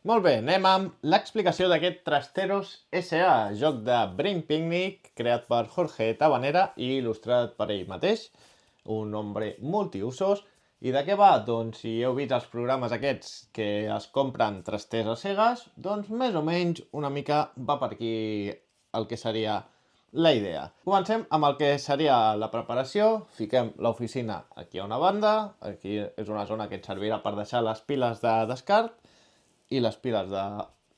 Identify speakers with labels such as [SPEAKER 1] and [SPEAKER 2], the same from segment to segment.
[SPEAKER 1] Molt bé, anem amb l'explicació d'aquest Trasteros S.A., joc de Brain Picnic, creat per Jorge Tabanera i il·lustrat per ell mateix, un hombre multiusos. I de què va? Doncs si heu vist els programes aquests que es compren trasters a cegues, doncs més o menys una mica va per aquí el que seria la idea. Comencem amb el que seria la preparació. Fiquem l'oficina aquí a una banda, aquí és una zona que et servirà per deixar les piles de descart, i les piles de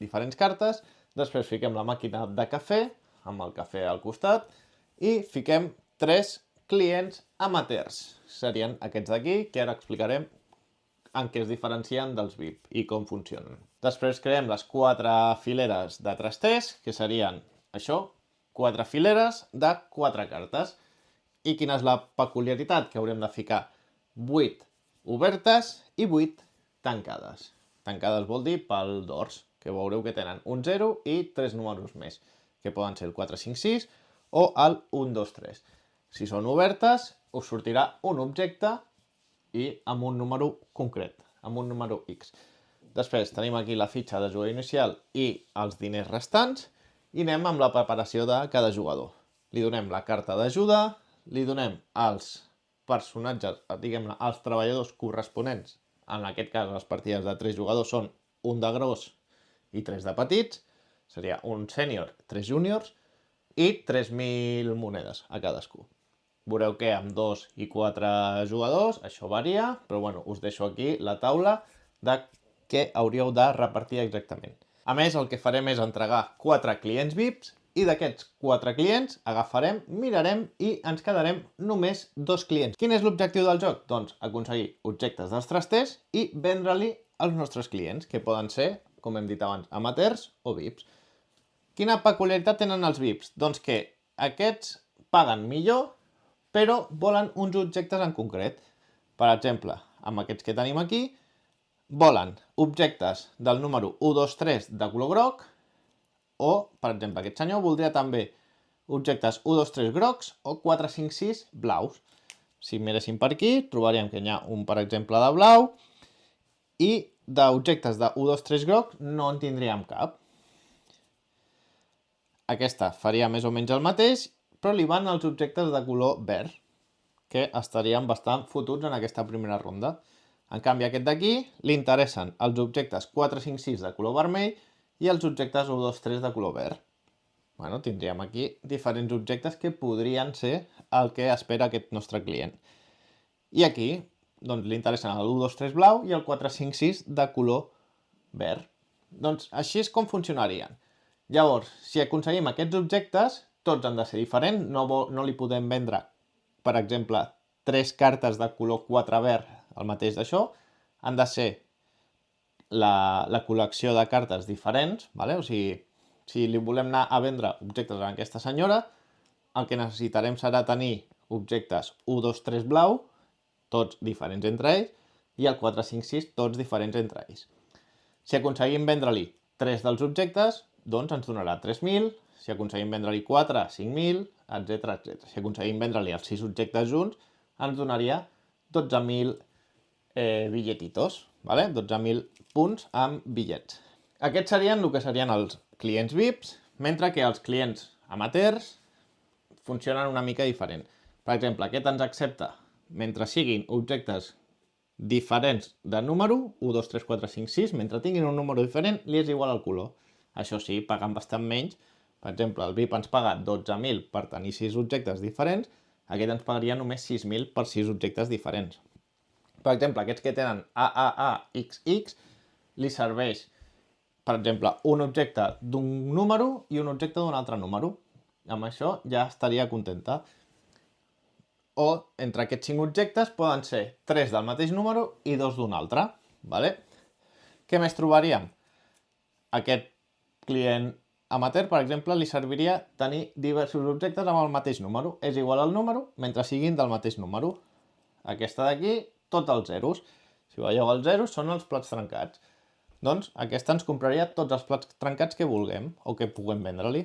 [SPEAKER 1] diferents cartes. Després fiquem la màquina de cafè, amb el cafè al costat, i fiquem 3 clients amateurs. Serien aquests d'aquí, que ara explicarem en què es diferencien dels VIP i com funcionen. Després creem les 4 fileres de trasters, que serien això, 4 fileres de 4 cartes. I quina és la peculiaritat? Que haurem de ficar 8 obertes i 8 tancades. Tancades vol dir pel dors, que veureu que tenen un 0 i 3 números més, que poden ser el 4, 5, 6 o el 1, 2, 3. Si són obertes, us sortirà un objecte i amb un número concret, amb un número X. Després tenim aquí la fitxa de jugador inicial i els diners restants i anem amb la preparació de cada jugador. Li donem la carta d'ajuda, li donem els personatges, diguem-ne, els treballadors corresponents. En aquest cas, les partides de 3 jugadors són un de gros i 3 de petits. Seria un sènior, 3 júniors i 3.000 monedes a cadascú. Veureu que amb 2 i 4 jugadors això varia, però bueno, us deixo aquí la taula de què hauríeu de repartir exactament. A més, el que farem és entregar 4 clients VIPs i d'aquests 4 clients agafarem, mirarem i ens quedarem només 2 clients. Quin és l'objectiu del joc? Doncs aconseguir objectes dels trasters i vendre-li als nostres clients, que poden ser, com hem dit abans, amateurs o VIPs. Quina peculiaritat tenen els VIPs? Doncs que aquests paguen millor, però volen uns objectes en concret. Per exemple, amb aquests que tenim aquí, volen objectes del número 1, 2, 3 de color groc, o, per exemple, aquest senyor voldria també objectes 1, 2, 3 grocs o 4, 5, 6 blaus. Si miréssim per aquí, trobaríem que hi ha un, per exemple, de blau, i d'objectes de 1, 2, 3 grocs no en tindríem cap. Aquesta faria més o menys el mateix, però li van els objectes de color verd, que estarien bastant fotuts en aquesta primera ronda. En canvi, aquest d'aquí li interessen els objectes 4, 5, 6 de color vermell i els objectes 1, 2, 3 de color verd. Bueno, tindríem aquí diferents objectes que podrien ser el que espera aquest nostre client. I aquí, doncs, li interessen el 1, 2, 3 blau i el 4, 5, 6 de color verd. Doncs així és com funcionarien. Llavors, si aconseguim aquests objectes, tots han de ser diferents, no li podem vendre, per exemple, 3 cartes de color 4 verd, el mateix d'això, han de ser la col·lecció de cartes diferents, ¿vale? O sigui, si li volem anar a vendre objectes a aquesta senyora, el que necessitarem serà tenir objectes 1, 2, 3 blau, tots diferents entre ells, i el 4, 5, 6, tots diferents entre ells. Si aconseguim vendre-li 3 dels objectes, doncs ens donarà 3.000, si aconseguim vendre-li 4, 5.000, etc etc. Si aconseguim vendre-li els 6 objectes junts, ens donaria 12.000 billetitos, ¿vale? 12.000 punts amb bitllets. Aquests serien el que serien els clients VIPs, mentre que els clients amateurs funcionen una mica diferent. Per exemple, aquest ens accepta, mentre siguin objectes diferents de número, 1, 2, 3, 4, 5, 6, mentre tinguin un número diferent, li és igual al color. Això sí, paguen bastant menys. Per exemple, el VIP ens paga 12.000 per tenir 6 objectes diferents, aquest ens pagaria només 6.000 per 6 objectes diferents. Per exemple, aquests que tenen AAAXX li serveix, per exemple, un objecte d'un número i un objecte d'un altre número. Amb això ja estaria contenta. O entre aquests 5 objectes poden ser 3 del mateix número i 2 d'un altre. ¿Vale? Què més trobaríem? Aquest client amateur, per exemple, li serviria tenir diversos objectes amb el mateix número. És igual al número mentre siguin del mateix número. Aquesta d'aquí, tots els zeros. Si veieu els zeros, són els plats trencats. Doncs aquesta ens compraria tots els plats trencats que vulguem o que puguem vendre-li.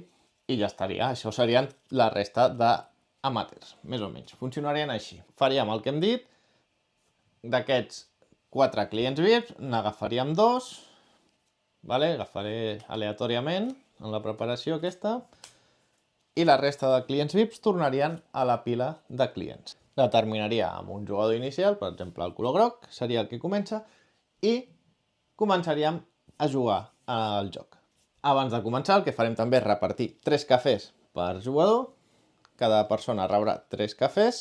[SPEAKER 1] I ja estaria. Això serien la resta d'amateurs, més o menys. Funcionarien així. Faríem el que hem dit. D'aquests 4 clients VIPs, n'agafaríem 2 Vale? Agafaré aleatòriament en la preparació aquesta i la resta de clients VIPs tornarien a la pila de clients. Determinaria amb un jugador inicial, per exemple el color groc, seria el que comença, i començaríem a jugar al joc. Abans de començar el que farem també és repartir 3 cafès per jugador, cada persona rebrà 3 cafès,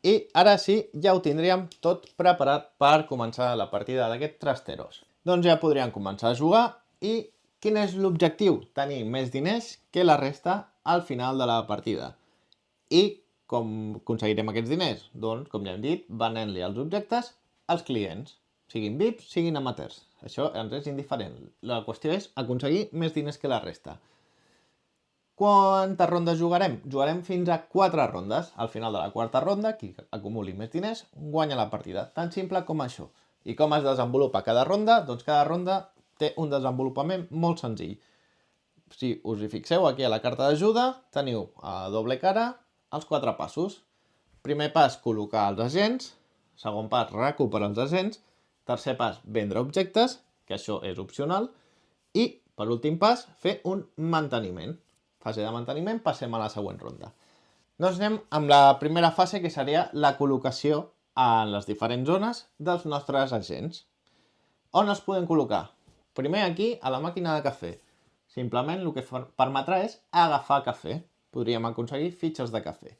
[SPEAKER 1] i ara sí, ja ho tindríem tot preparat per començar la partida d'aquest Trasteros. Doncs ja podríem començar a jugar i quin és l'objectiu? Tenir més diners que la resta al final de la partida. I com aconseguirem aquests diners? Doncs, com ja hem dit, venent-li els objectes als clients, siguin VIPs, siguin amateurs. Això ens és indiferent. La qüestió és aconseguir més diners que la resta. Quantes rondes jugarem? Jugarem fins a 4 rondes. Al final de la quarta ronda, qui acumuli més diners guanya la partida. Tan simple com això. I com es desenvolupa cada ronda? Doncs cada ronda té un desenvolupament molt senzill. Si us hi fixeu, aquí a la carta d'ajuda teniu a doble cara els 4 passos. Primer pas, col·locar els agents. Segon pas, recuperar els agents. Tercer pas, vendre objectes, que això és opcional. I, per últim pas, fer un manteniment. Fase de manteniment, passem a la següent ronda. Doncs anem amb la primera fase, que seria la col·locació en les diferents zones dels nostres agents. On els podem col·locar? Primer aquí, a la màquina de cafè. Simplement el que permetrà és agafar cafè. Podríem aconseguir fitxes de cafè.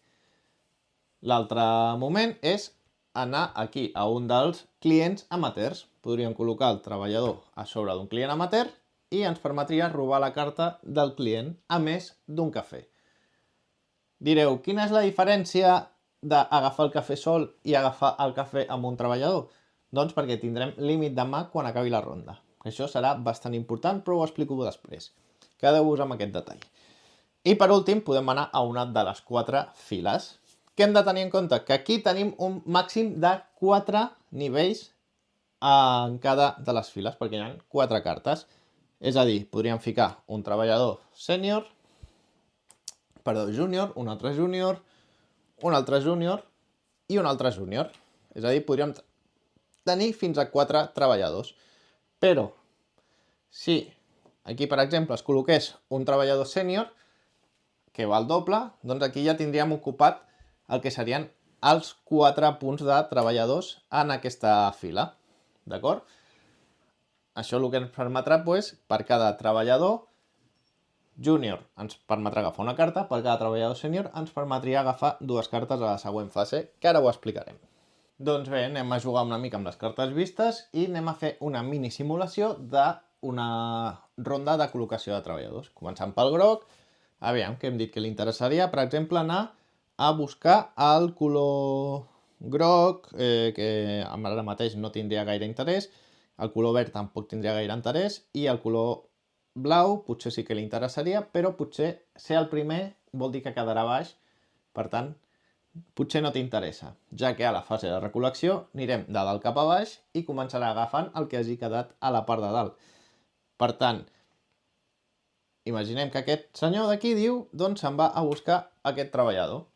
[SPEAKER 1] L'altre moment és anar aquí a un dels clients amateurs. Podríem col·locar el treballador a sobre d'un client amateur i ens permetria robar la carta del client a més d'un cafè. Direu, quina és la diferència d'agafar el cafè sol i agafar el cafè amb un treballador? Doncs perquè tindrem límit de mà quan acabi la ronda. Això serà bastant important, però ho explico després. Quedeu-vos amb aquest detall. I per últim podem anar a una de les 4 files. Què hem de tenir en compte? Que aquí tenim un màxim de 4 nivells en cada de les files, perquè hi ha 4 cartes. És a dir, podríem ficar un treballador júnior, un altre júnior i un altre júnior. És a dir, podríem tenir fins a 4 treballadors. Però, si aquí, per exemple, es col·loqués un treballador sènior, que val doble, doncs aquí ja tindríem ocupat el que serien els 4 punts de treballadors en aquesta fila. D'acord? Això el que ens permetrà, per cada treballador júnior ens permetrà agafar una carta, per cada treballador sènior ens permetria agafar 2 cartes a la següent fase, que ara ho explicarem. Doncs bé, anem a jugar una mica amb les cartes vistes i anem a fer una mini simulació d'una ronda de col·locació de treballadors. Començant pel groc, aviam, que hem dit que li interessaria, per exemple, anar a buscar el color groc, que ara mateix no tindria gaire interès, el color verd tampoc tindria gaire interès, i el color blau potser sí que li interessaria, però potser ser el primer vol dir que quedarà baix, per tant, potser no t'interessa, ja que a la fase de recol·lecció anirem de dalt cap a baix i començarà agafant el que hagi quedat a la part de dalt. Per tant, imaginem que aquest senyor d'aquí diu, doncs se'n va a buscar aquest treballador.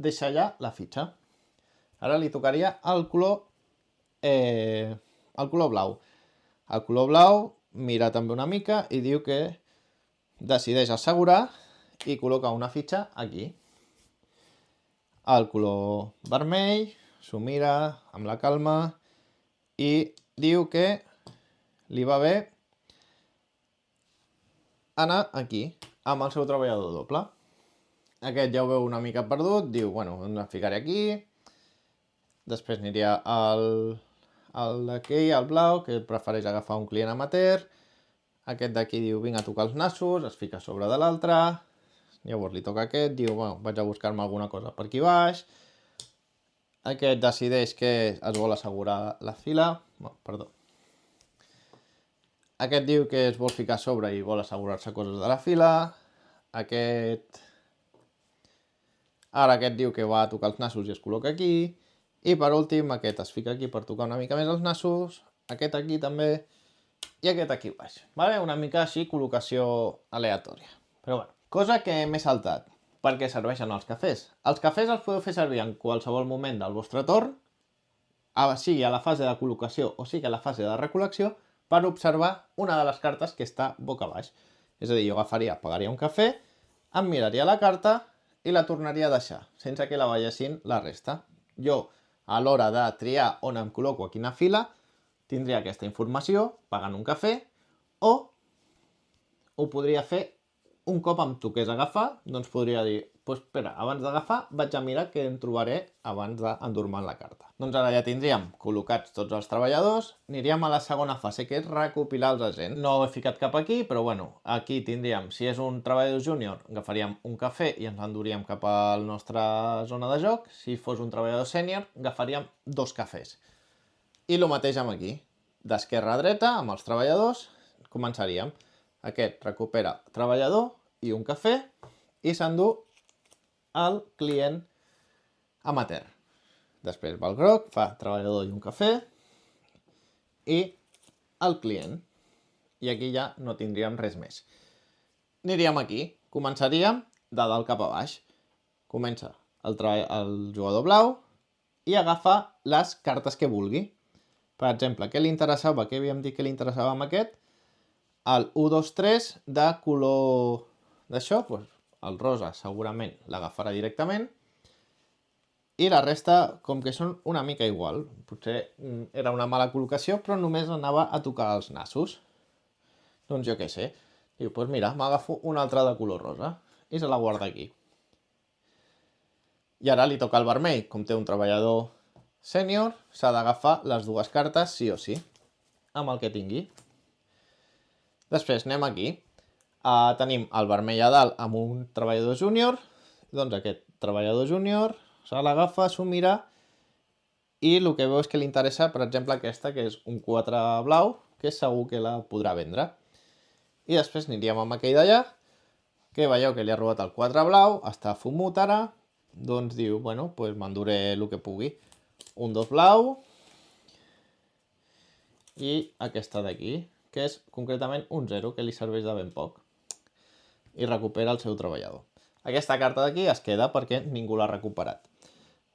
[SPEAKER 1] Deixa allà la fitxa. Ara li tocaria el color blau. El color blau mira també una mica i diu que decideix assegurar i col·loca una fitxa aquí. El color vermell s'ho mira amb la calma i diu que li va bé anar aquí, amb el seu treballador doble. Aquest ja ho veu una mica perdut, diu, bueno, em ficaré aquí, després aniria d'aquí, al blau, que prefereix agafar un client amateur, aquest d'aquí diu, vinc a tocar els nassos, es fica a sobre de l'altre, llavors li toca aquest, diu, bueno, vaig a buscar-me alguna cosa per aquí baix, aquest decideix que es vol assegurar la fila, aquest diu que es vol ficar a sobre i vol assegurar-se coses de la fila, ara aquest diu que va a tocar els nassos i es col·loca aquí, i per últim aquest es fica aquí per tocar una mica més els nassos, aquest aquí també, i aquest aquí baix. Vale? Una mica així, col·locació aleatòria. Però bueno, cosa que m'he saltat, perquè serveixen els cafès. Els cafès els podeu fer servir en qualsevol moment del vostre torn, sigui a la fase de col·locació o sigui a la fase de recol·lecció, per observar una de les cartes que està boca baix. És a dir, jo pagaria un cafè, em miraria la carta i la tornaria a deixar, sense que la veiessin la resta. Jo, a l'hora de triar on em col·loco a quina fila, tindria aquesta informació pagant un cafè, o ho podria fer un cop em toqués agafar, doncs podria dir, espera, abans d'agafar vaig a mirar què em trobaré abans d'endur-me la carta. Doncs ara ja tindríem col·locats tots els treballadors, aniríem a la segona fase, que és recopilar els agents. No ho he ficat cap aquí, però bueno, aquí tindríem, si és un treballador júnior, agafaríem un cafè i ens enduríem cap a la nostra zona de joc. Si fos un treballador sènior, agafaríem 2 cafès. I el mateix amb aquí. D'esquerra a dreta, amb els treballadors, començaríem. Aquest recupera treballador i un cafè i s'endú el client amateur. Després va el groc, fa treballador i un cafè i el client. I aquí ja no tindríem res més. Aniríem aquí. Començaríem de dalt cap a baix. Comença el jugador blau i agafa les cartes que vulgui. Per exemple, què li interessava? Què havíem dit que li interessava amb aquest? El 1, 2, 3 de color d'això, doncs el rosa segurament l'agafarà directament. I la resta, com que són una mica igual, potser era una mala col·locació, però només anava a tocar els nassos. Doncs jo què sé. Diu, doncs mira, m'agafo una altra de color rosa i se la guarda aquí. I ara li toca el vermell. Com té un treballador sènior, s'ha d'agafar les 2 cartes sí o sí, amb el que tingui. Després anem aquí. Tenim el vermell a dalt amb un treballador júnior. Doncs aquest treballador júnior se l'agafa, s'ho mira i el que veu és que li interessa, per exemple, aquesta, que és un 4 blau, que segur que la podrà vendre. I després aniríem amb aquell d'allà, que veieu que li ha robat el 4 blau, està fumut ara, doncs diu, bueno, doncs m'enduré el que pugui. Un 2 blau i aquesta d'aquí, que és concretament un 0, que li serveix de ben poc. I recupera el seu treballador. Aquesta carta d'aquí es queda perquè ningú l'ha recuperat.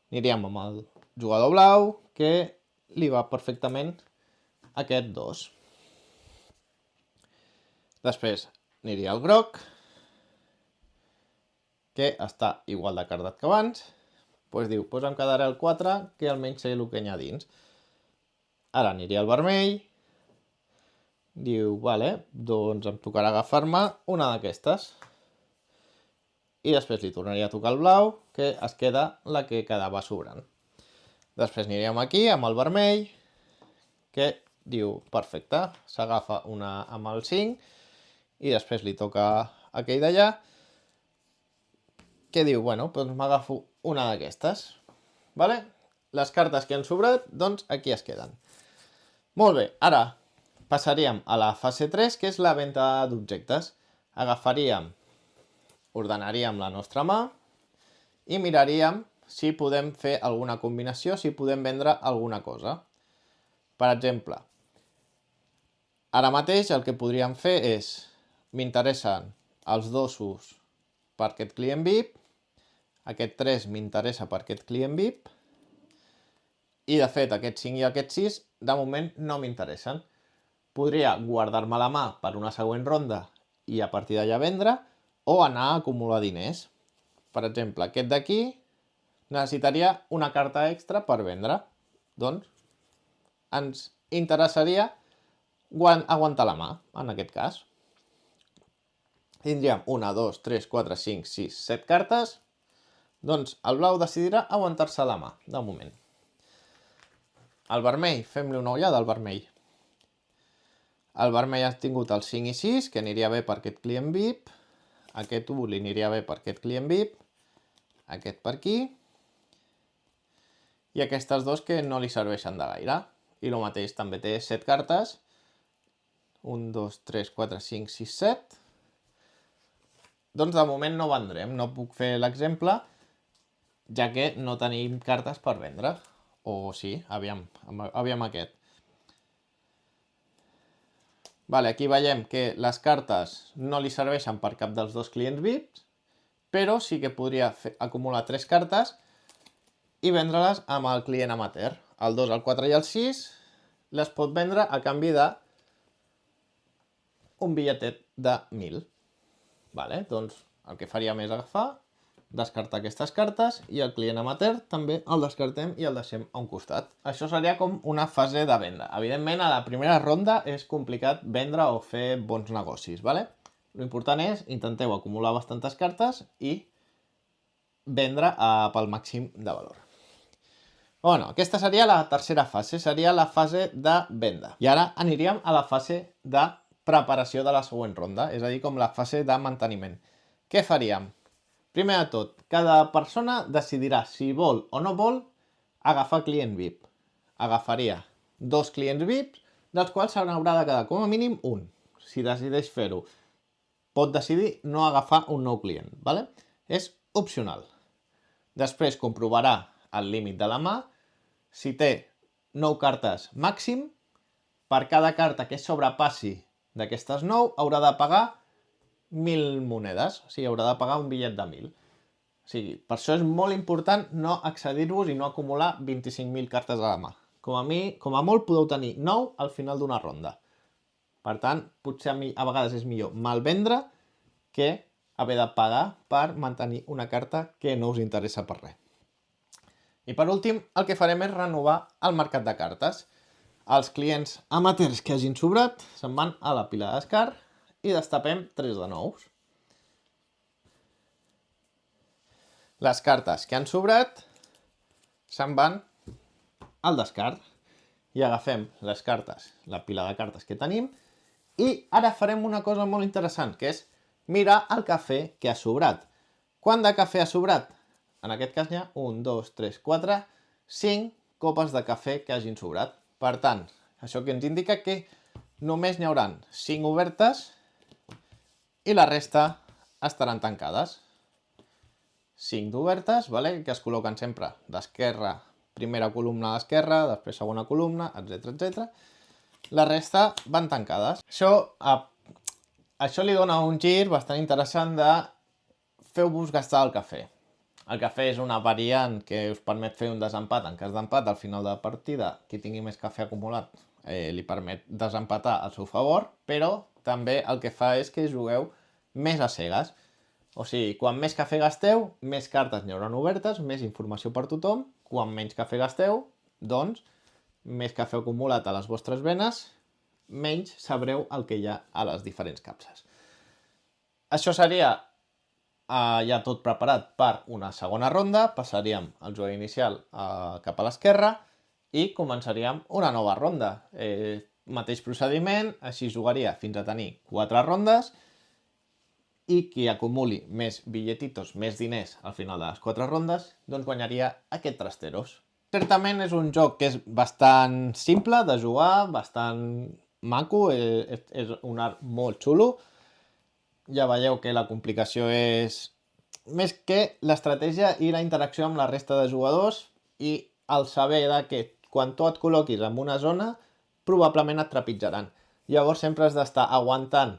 [SPEAKER 1] Aniríem amb el jugador blau, que li va perfectament aquest 2. Després aniria el groc, que està igual de cardat que abans. Doncs diu, doncs em quedaré el 4, que almenys sé el que hi ha dins. Ara aniria el vermell. Diu, vale, doncs em tocarà agafar-me una d'aquestes. I després li tornaria a tocar el blau, que es queda la que quedava sobrant. Després aniríem aquí amb el vermell, que diu, perfecte, s'agafa una amb el 5, i després li toca aquell d'allà, que diu, bueno, doncs m'agafo una d'aquestes. Vale? Les cartes que han sobrat, doncs aquí es queden. Molt bé, ara passaríem a la fase 3, que és la venda d'objectes. Ordenaríem la nostra mà i miraríem si podem fer alguna combinació, si podem vendre alguna cosa. Per exemple, ara mateix el que podríem fer és, m'interessen els 2 per aquest client VIP, aquest 3 m'interessa per aquest client VIP, i de fet aquest 5 i aquest 6 de moment no m'interessen. Podria guardar-me la mà per una següent ronda i a partir d'allà vendre, o anar a acumular diners. Per exemple, aquest d'aquí necessitaria una carta extra per vendre. Doncs ens interessaria aguantar la mà, en aquest cas. Tindríem 1, 2, 3, 4, 5, 6, 7 cartes. Doncs el blau decidirà aguantar-se la mà, de moment. El vermell, fem-li una ullada al vermell. El vermell ha tingut el 5 i 6, que aniria bé per aquest client VIP. Aquest 1 li aniria bé per aquest client VIP. Aquest per aquí. I aquestes 2 que no li serveixen de gaire. I el mateix, també té 7 cartes. 1, 2, 3, 4, 5, 6, 7. Doncs de moment no vendrem. No puc fer l'exemple, ja que no tenim cartes per vendre. O sí, aviam aquest. Vale, aquí veiem que les cartes no li serveixen per cap dels 2 clients VIPs, però sí que podria acumular 3 cartes i vendre-les amb el client amateur. El 2, el 4 i el 6 les pot vendre a canvi de un bitlletet de 1.000. Vale? Doncs el que faríem és agafar, descartar aquestes cartes i el client amateur també el descartem i el deixem a un costat. Això seria com una fase de venda. Evidentment, a la primera ronda és complicat vendre o fer bons negocis, ¿vale? L'important és intenteu acumular bastantes cartes i vendre pel màxim de valor. Bueno, aquesta seria la tercera fase, seria la fase de venda. I ara aniríem a la fase de preparació de la següent ronda, és a dir, com la fase de manteniment. Què faríem? Primer de tot, cada persona decidirà si vol o no vol agafar client VIP. Agafaria 2 clients VIP, dels quals se n'haurà de quedar com a mínim un. Si decideix fer-ho, pot decidir no agafar un nou client, ¿vale? És opcional. Després comprovarà el límit de la mà. Si té 9 cartes màxim, per cada carta que sobrepassi d'aquestes 9 haurà de pagar 1.000 monedes, o sigui, haurà de pagar un bitllet de 1.000. O sigui, per això és molt important no excedir-vos i no acumular 25.000 cartes a la mà. Com a molt podeu tenir 9 al final d'una ronda. Per tant, potser a vegades és millor malvendre que haver de pagar per mantenir una carta que no us interessa per res. I per últim, el que farem és renovar el mercat de cartes. Els clients amateurs que hagin sobrat se'n van a la pila de descart i destapem 3 de nous. Les cartes que han sobrat se'n van al descart i agafem les cartes, la pila de cartes que tenim, i ara farem una cosa molt interessant, que és mirar el cafè que ha sobrat. Quant de cafè ha sobrat? En aquest cas hi ha 1, 2, 3, 4, 5 copes de cafè que hagin sobrat. Per tant, això que ens indica que només n'hi hauran 5 obertes i la resta estaran tancades. 5 d'obertes, ¿vale? Que es col·loquen sempre d'esquerra, primera columna d'esquerra, després segona columna, etc etc. La resta van tancades. Això li dona un gir bastant interessant de feu-vos gastar el cafè. El cafè és una variant que us permet fer un desempat. En cas d'empat, al final de la partida, qui tingui més cafè acumulat li permet desempatar al seu favor, però també el que fa és que jugueu més a cegues. O sigui, quan més cafè gasteu, més cartes n'hi hauran obertes, més informació per tothom. Quan menys cafè gasteu, doncs, més cafè acumulat a les vostres venes, menys sabreu el que hi ha a les diferents capses. Això seria ja tot preparat per una segona ronda. Passaríem el jugador inicial cap a l'esquerra i començaríem una nova ronda. Mateix procediment, així jugaria fins a tenir 4 rondes i qui acumuli més billetitos, més diners al final de les 4 rondes, doncs guanyaria aquest Trasteros. Certament és un joc que és bastant simple de jugar, bastant maco, és un art molt xulo. Ja veieu que la complicació és més que l'estratègia i la interacció amb la resta de jugadors i el saber que quan tu et col·loquis en una zona probablement et trepitjaran. Llavors sempre has d'estar aguantant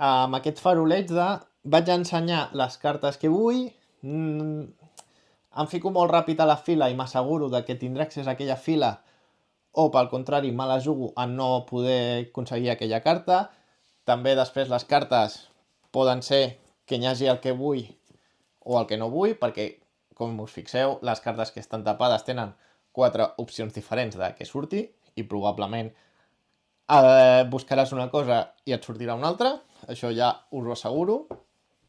[SPEAKER 1] amb aquest faroleig de vaig a ensenyar les cartes que vull, em fico molt ràpid a la fila i m'asseguro que tindré accés a aquella fila, o pel contrari me la jugo a no poder aconseguir aquella carta. També després les cartes poden ser que hi hagi el que vull o el que no vull, perquè, com us fixeu, les cartes que estan tapades tenen 4 opcions diferents de què surti i probablement buscaràs una cosa i et sortirà una altra. Això ja us ho asseguro.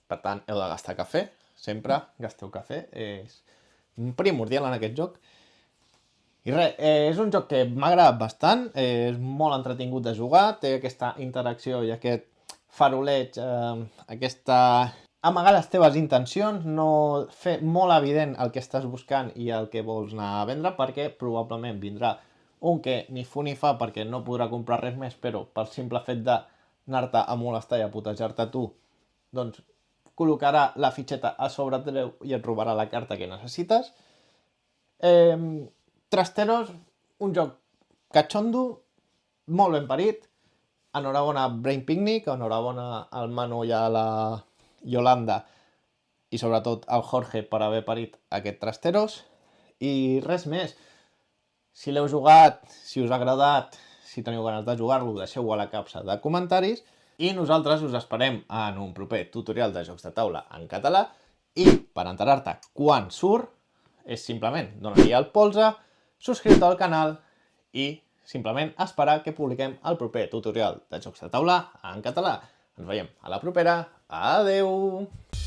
[SPEAKER 1] Per tant, heu de gastar cafè. Sempre gasteu cafè. És primordial en aquest joc. I res, és un joc que m'ha agradat bastant, és molt entretingut de jugar, té aquesta interacció i aquest faroleig, amagar les teves intencions, no fer molt evident el que estàs buscant i el que vols anar a vendre, perquè probablement vindrà un que ni fu ni fa perquè no podrà comprar res més, però pel simple fet d'anar-te a molestar i a putejar-te tu, doncs col·locarà la fitxeta a sobre teu i et robarà la carta que necessites. Trasteros, un joc catxondo, molt ben parit. Enhorabona Brain Picnic, enhorabona al Manu i a la Yolanda i sobretot al Jorge per haver parit aquest Trasteros. I res més. Si l'heu jugat, si us ha agradat, si teniu ganes de jugar-lo, deixeu-ho a la capsa de comentaris. I nosaltres us esperem en un proper tutorial de jocs de taula en català i per enterar-te quan surt és simplement donar-hi al polze, subscriure-te al canal i simplement esperar que publiquem el proper tutorial de jocs de taula en català. Ens veiem a la propera. Adeu!